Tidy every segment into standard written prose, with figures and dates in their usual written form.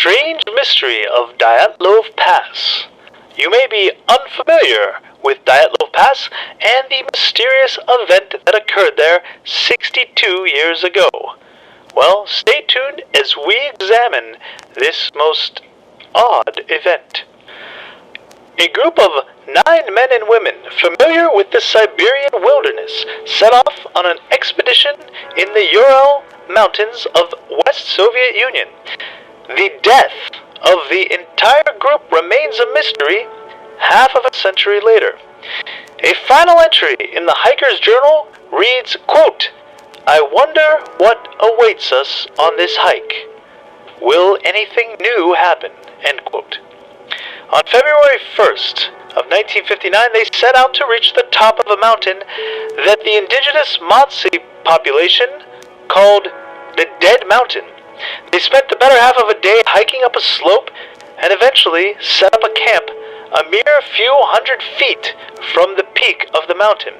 strange mystery of Dyatlov Pass. You may be unfamiliar with Dyatlov Pass and the mysterious event that occurred there 62 years ago. Well, stay tuned as we examine this most odd event. A group of 9 men and women familiar with the Siberian wilderness set off on an expedition in the Ural Mountains of West Soviet Union. The death of the entire group remains a mystery half of a century later. A final entry in the hiker's journal reads, quote, "I wonder what awaits us on this hike. Will anything new happen?" End quote. On February 1st of 1959, they set out to reach the top of a mountain that the indigenous Mansi population called the Dead Mountain. They spent the better half of a day hiking up a slope and eventually set up a camp a mere few hundred feet from the peak of the mountain.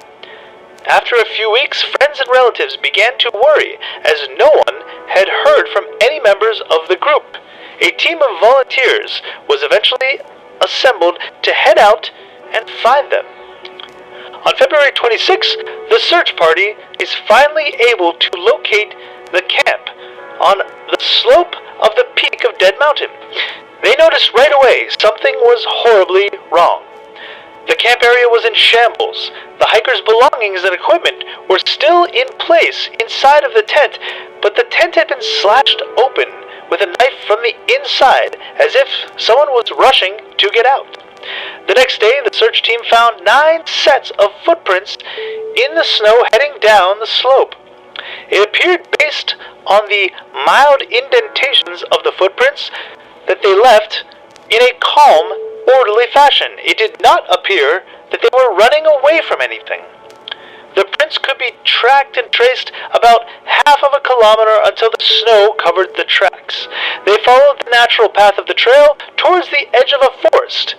After a few weeks, friends and relatives began to worry as no one had heard from any members of the group. A team of volunteers was eventually assembled to head out and find them. On February 26, the search party is finally able to locate the camp on the slope of the peak of Dead Mountain. They noticed right away something was horribly wrong. The camp area was in shambles. The hikers' belongings and equipment were still in place inside of the tent, but the tent had been slashed open with a knife from the inside, as if someone was rushing to get out. The next day, the search team found 9 sets of footprints in the snow heading down the slope. It appeared, based on the mild indentations of the footprints, that they left in a calm, orderly fashion. It did not appear that they were running away from anything. The prints could be tracked and traced about half of a kilometer until the snow covered the tracks. They followed the natural path of the trail towards the edge of a forest,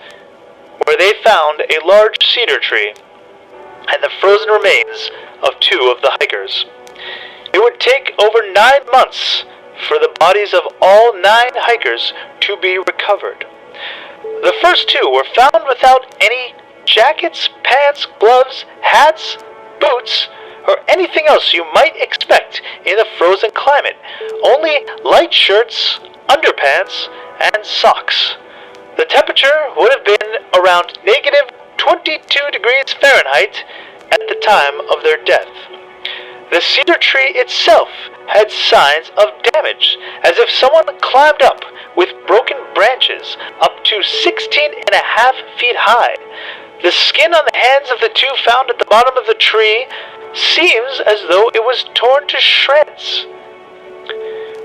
where they found a large cedar tree and the frozen remains of 2 of the hikers. It would take over 9 months for the bodies of all 9 hikers to be recovered. The first 2 were found without any jackets, pants, gloves, hats, boots, or anything else you might expect in a frozen climate. Only light shirts, underpants, and socks. The temperature would have been around negative 22 degrees Fahrenheit at the time of their death. The cedar tree itself had signs of damage, as if someone climbed up with broken branches up to 16.5 feet high. The skin on the hands of the 2 found at the bottom of the tree seems as though it was torn to shreds,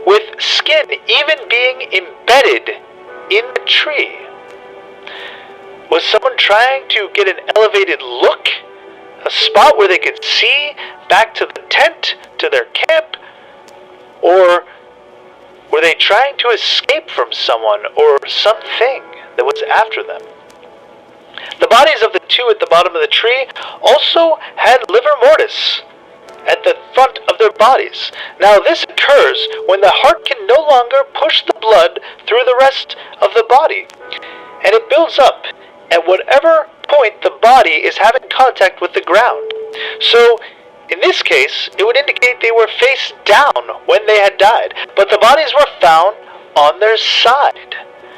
with skin even being embedded in the tree. Was someone trying to get an elevated look? A spot where they could see back to the tent, to their camp? Or were they trying to escape from someone or something that was after them? The bodies of the 2 at the bottom of the tree also had livor mortis at the front of their bodies. Now this occurs when the heart can no longer push the blood through the rest of the body, and it builds up at whatever point the body is having contact with the ground. So in this case, it would indicate they were face down when they had died, but the bodies were found on their side,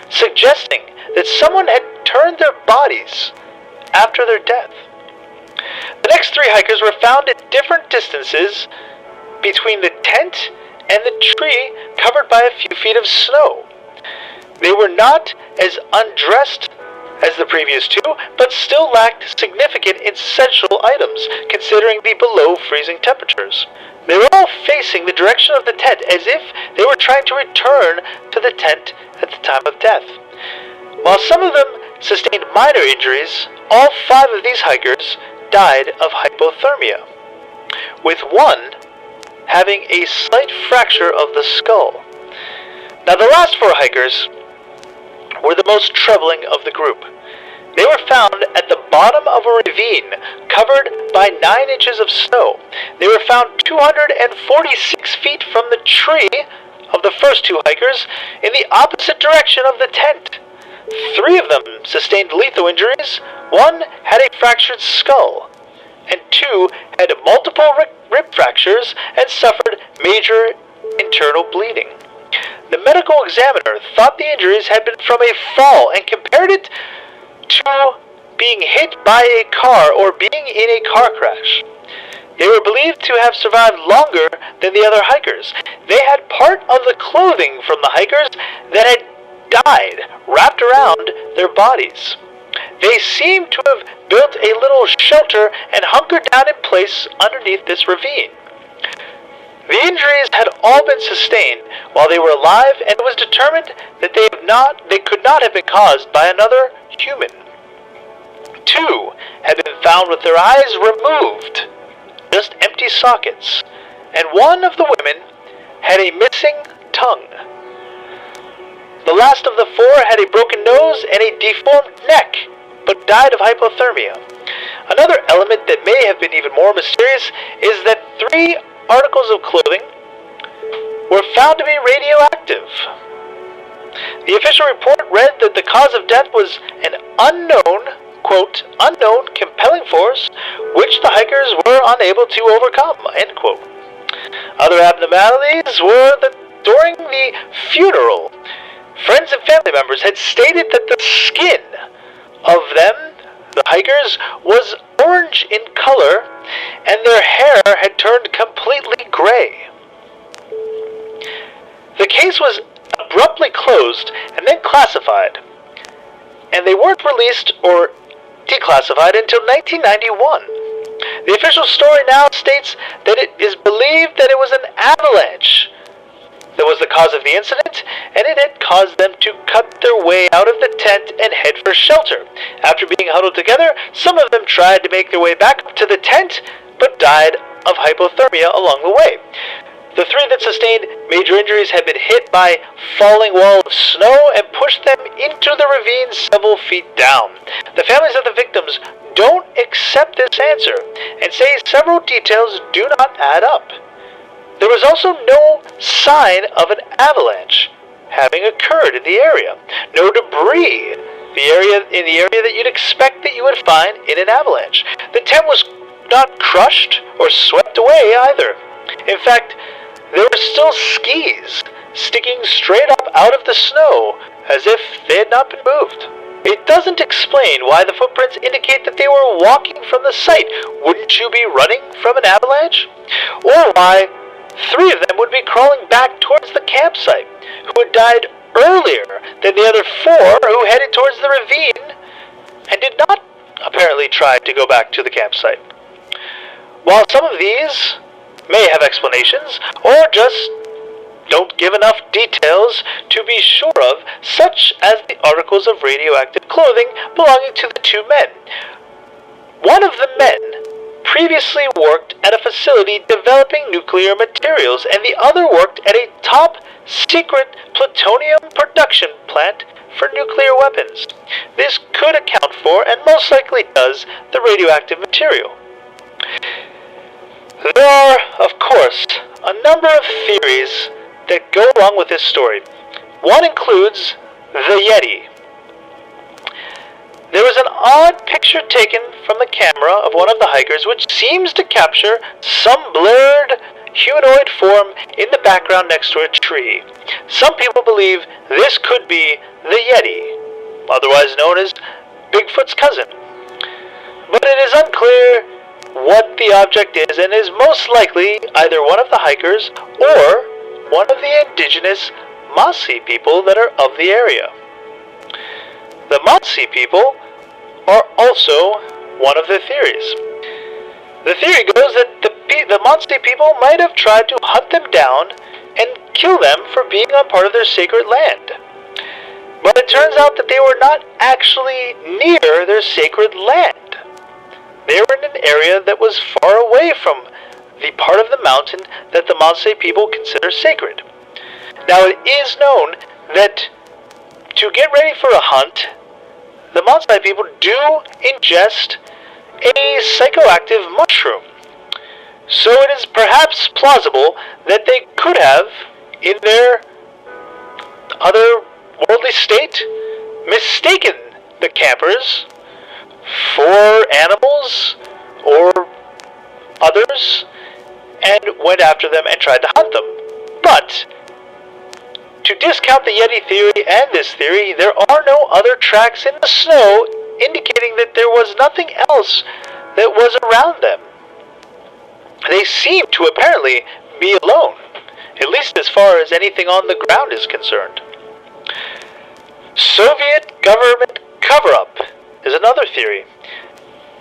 suggesting that someone had turned their bodies after their death. The next 3 hikers were found at different distances between the tent and the tree, covered by a few feet of snow. They were not as undressed as the previous 2, but still lacked significant essential items, considering the below freezing temperatures. They were all facing the direction of the tent, as if they were trying to return to the tent at the time of death. While some of them sustained minor injuries, all 5 of these hikers died of hypothermia, with one having a slight fracture of the skull. Now the last 4 hikers were the most troubling of the group. They were found at the bottom of a ravine covered by 9 inches of snow. They were found 246 feet from the tree of of the first two hikers in the opposite direction of the tent. 3 of them sustained lethal injuries, 1 had a fractured skull, and 2 had multiple rib fractures and suffered major internal bleeding. The medical examiner thought the injuries had been from a fall and compared it to being hit by a car or being in a car crash. They were believed to have survived longer than the other hikers. They had part of the clothing from the hikers that had died wrapped around their bodies. They seemed to have built a little shelter and hunkered down in place underneath this ravine. The injuries had all been sustained while they were alive, and it was determined that they could not have been caused by another human. 2 had been found with their eyes removed, just empty sockets, and 1 of the women had a missing tongue. The last of the 4 had a broken nose and a deformed neck, but died of hypothermia. Another element that may have been even more mysterious is that 3 articles of clothing were found to be radioactive. The official report read that the cause of death was an unknown, quote, unknown compelling force which the hikers were unable to overcome, end quote. Other abnormalities were that during the funeral, friends and family members had stated that the skin of them, the hikers, was orange in color and their hair had turned completely gray. The case was abruptly closed and then classified, and they weren't released or declassified until 1991. The official story now states that it is believed that it was an avalanche that was the cause of the incident, and it had caused them to cut their way out of the tent and head for shelter. After being huddled together, some of them tried to make their way back up to the tent, but died of hypothermia along the way. The 3 that sustained major injuries had been hit by falling wall of snow and pushed them into the ravine several feet down. The families of the victims don't accept this answer and say several details do not add up. There was also no sign of an avalanche having occurred in the area. No debris in the area that you'd expect that you would find in an avalanche. The tent was not crushed or swept away either. In fact, there were still skis sticking straight up out of the snow as if they had not been moved. It doesn't explain why the footprints indicate that they were walking from the site. Wouldn't you be running from an avalanche? Or why 3 of them would be crawling back towards the campsite, who had died earlier than the other 4 who headed towards the ravine and did not apparently try to go back to the campsite. While some of these may have explanations, or just don't give enough details to be sure of, such as the articles of radioactive clothing belonging to the 2 men. One of the men previously worked at a facility developing nuclear materials, and the other worked at a top-secret plutonium production plant for nuclear weapons. This could account for, and most likely does, the radioactive material. There are, of course, a number of theories that go along with this story. One includes the Yeti. There was an odd picture taken from the camera of one of the hikers which seems to capture some blurred humanoid form in the background next to a tree. Some people believe this could be the Yeti, otherwise known as Bigfoot's cousin. But it is unclear what the object is, and is most likely either one of the hikers or one of the indigenous Masi people that are of the area. The Masi people are also one of the theories. The theory goes that the Masi people might have tried to hunt them down and kill them for being on part of their sacred land. But it turns out that they were not actually near their sacred land. They were in an area that was far away from the part of the mountain that the Masi people consider sacred. Now it is known that to get ready for a hunt, the Masi people do ingest a psychoactive mushroom. So it is perhaps plausible that they could have, in their otherworldly state mistaken the campers for animals or others and went after them and tried to hunt them. But to discount the Yeti theory and this theory, there are no other tracks in the snow indicating that there was nothing else that was around them. They seem to apparently be alone, at least as far as anything on the ground is concerned. Soviet government cover-up is another theory.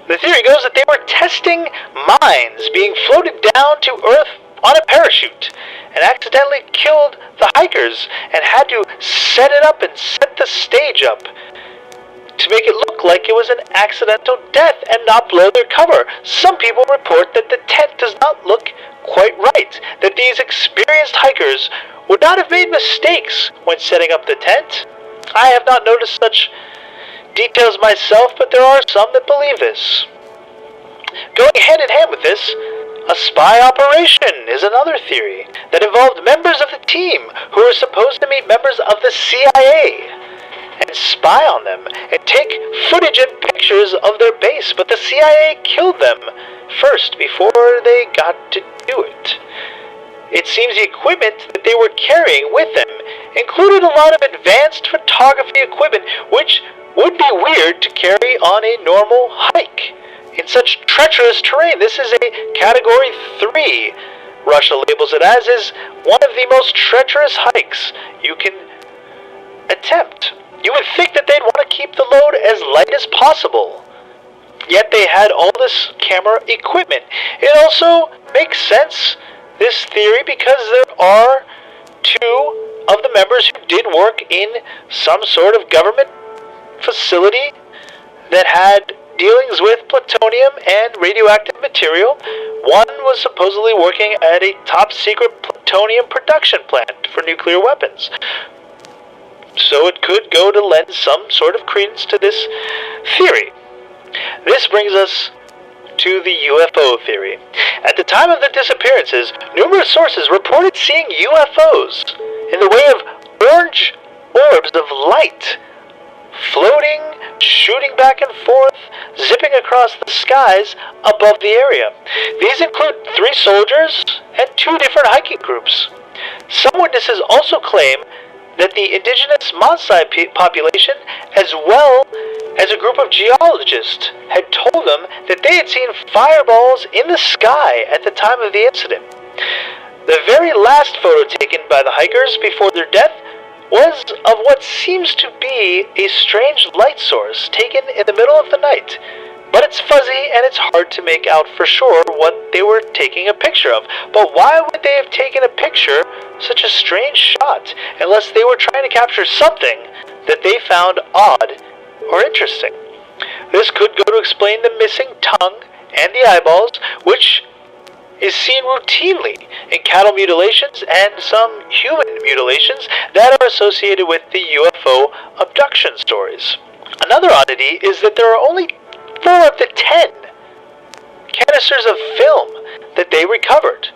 The theory goes that they were testing mines being floated down to Earth on a parachute and accidentally killed the hikers and had to set it up and set the stage up to make it look like it was an accidental death and not blow their cover. Some people report that the tent does not look quite right, that these experienced hikers would not have made mistakes when setting up the tent. I have not noticed such details myself, but there are some that believe this. Going hand in hand with this, a spy operation is another theory that involved members of the team who were supposed to meet members of the CIA and spy on them and take footage and pictures of their base, but the CIA killed them first before they got to do it. It seems the equipment that they were carrying with them included a lot of advanced photography equipment, which would be weird to carry on a normal hike in such treacherous terrain. This is a Category 3, Russia labels it as, is one of the most treacherous hikes you can attempt. You would think that they'd want to keep the load as light as possible, yet they had all this camera equipment. It also makes sense, this theory, because there are two of the members who did work in some sort of government facility that had dealings with plutonium and radioactive material. One was supposedly working at a top-secret plutonium production plant for nuclear weapons. So it could go to lend some sort of credence to this theory. This brings us to the UFO theory. At the time of the disappearances, numerous sources reported seeing UFOs in the way of orange orbs of light floating, shooting back and forth, zipping across the skies above the area. These include 3 soldiers and 2 different hiking groups. Some witnesses also claim that the indigenous Maasai population, as well as a group of geologists, had told them that they had seen fireballs in the sky at the time of the incident. The very last photo taken by the hikers before their death was of what seems to be a strange light source taken in the middle of the night, but it's fuzzy and it's hard to make out for sure what they were taking a picture of. But why would they have taken a picture, such a strange shot, unless they were trying to capture something that they found odd or interesting? This could go to explain the missing tongue and the eyeballs, which is seen routinely in cattle mutilations and some human mutilations that are associated with the UFO abduction stories. Another oddity is that there are only 4 of the 10 canisters of film that they recovered.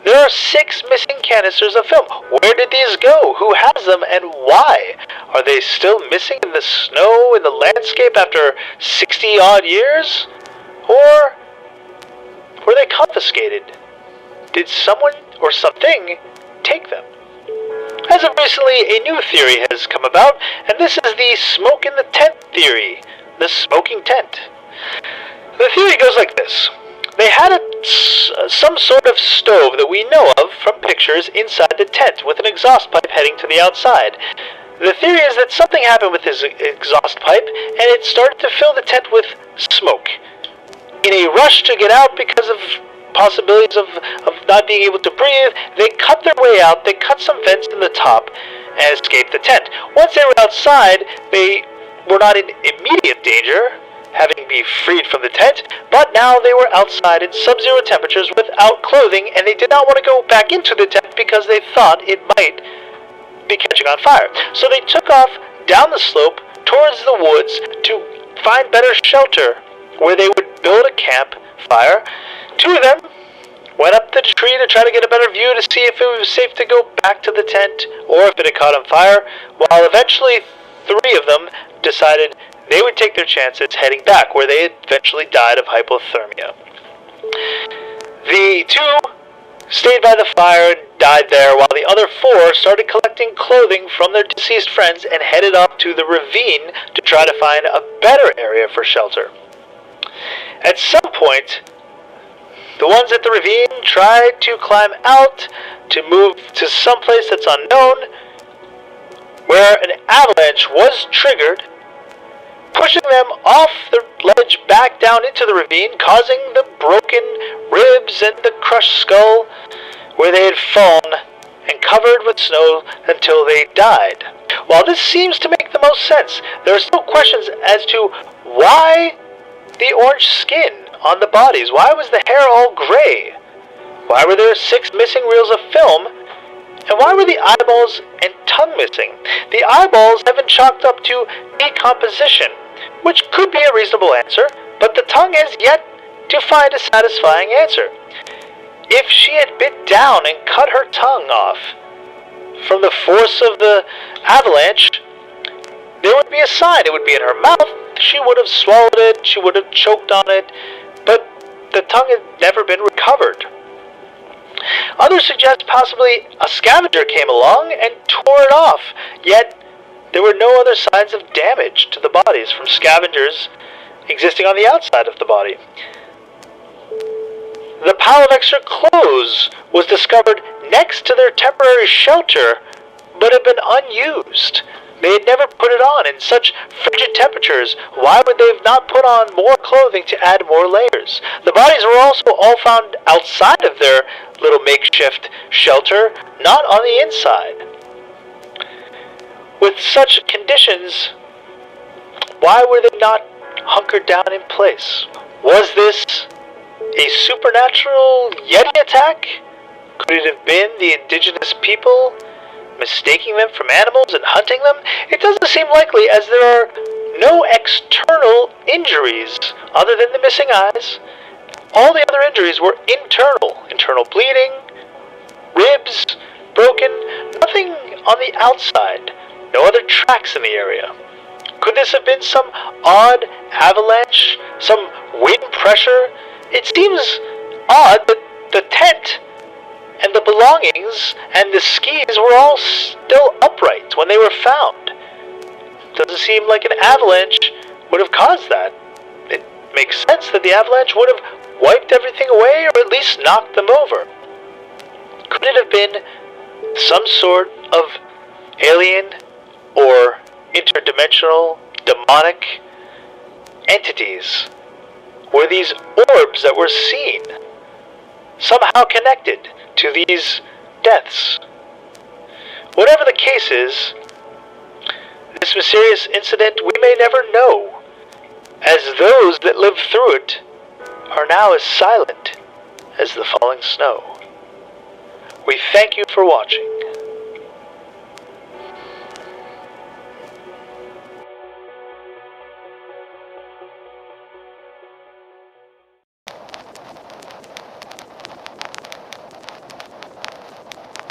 There are 6 missing canisters of film. Where did these go? Who has them and why? Are they still missing in the snow, in the landscape after 60-odd years? Or were they confiscated? Did someone or something take them? As of recently, a new theory has come about, and this is the smoke in the tent theory, the smoking tent. The theory goes like this. They had some sort of stove that we know of from pictures inside the tent with an exhaust pipe heading to the outside. The theory is that something happened with this exhaust pipe, and it started to fill the tent with smoke. In a rush to get out because of possibilities of not being able to breathe, they cut their way out, they cut some vents in the top, and escaped the tent. Once they were outside, they were not in immediate danger, having been freed from the tent, but now they were outside in sub-zero temperatures without clothing, and they did not want to go back into the tent because they thought it might be catching on fire. So they took off down the slope towards the woods to find better shelter where they would build a campfire. 2 of them went up the tree to try to get a better view to see if it was safe to go back to the tent or if it had caught on fire, while eventually 3 of them decided they would take their chances heading back, where they had eventually died of hypothermia. The 2 stayed by the fire and died there, while the other 4 started collecting clothing from their deceased friends and headed up to the ravine to try to find a better area for shelter. At some point, the ones at the ravine tried to climb out to move to some place that's unknown, where an avalanche was triggered, pushing them off the ledge back down into the ravine, causing the broken ribs and the crushed skull where they had fallen and covered with snow until they died. While this seems to make the most sense, there are still questions as to why the orange skin on the bodies. Why was the hair all gray? Why were there 6 missing reels of film? And why were the eyeballs and tongue missing? The eyeballs have been chalked up to decomposition, which could be a reasonable answer, but the tongue has yet to find a satisfying answer. If she had bit down and cut her tongue off from the force of the avalanche, there would be a sign. It would be in her mouth. She would have swallowed it. She would have choked on it. But the tongue had never been recovered. Others suggest possibly a scavenger came along and tore it off, yet there were no other signs of damage to the bodies from scavengers existing on the outside of the body. The pile of extra clothes was discovered next to their temporary shelter, but had been unused. They had never put it on in such frigid temperatures. Why would they have not put on more clothing to add more layers? The bodies were also all found outside of their little makeshift shelter, not on the inside. With such conditions, why were they not hunkered down in place? Was this a supernatural Yeti attack? Could it have been the indigenous people mistaking them from animals and hunting them? It doesn't seem likely, as there are no external injuries other than the missing eyes. All the other injuries were internal bleeding, ribs broken, nothing on the outside, no other tracks in the area. Could this have been some odd avalanche, some wind pressure? It seems odd that the tent and the belongings and the skis were all still upright when they were found. Doesn't seem like an avalanche would have caused that. It makes sense that the avalanche would have wiped everything away, or at least knocked them over. Could it have been some sort of alien or interdimensional demonic entities? Were these orbs that were seen somehow connected to these deaths? Whatever the case is, this mysterious incident we may never know, as those that lived through it are now as silent as the falling snow. We thank you for watching.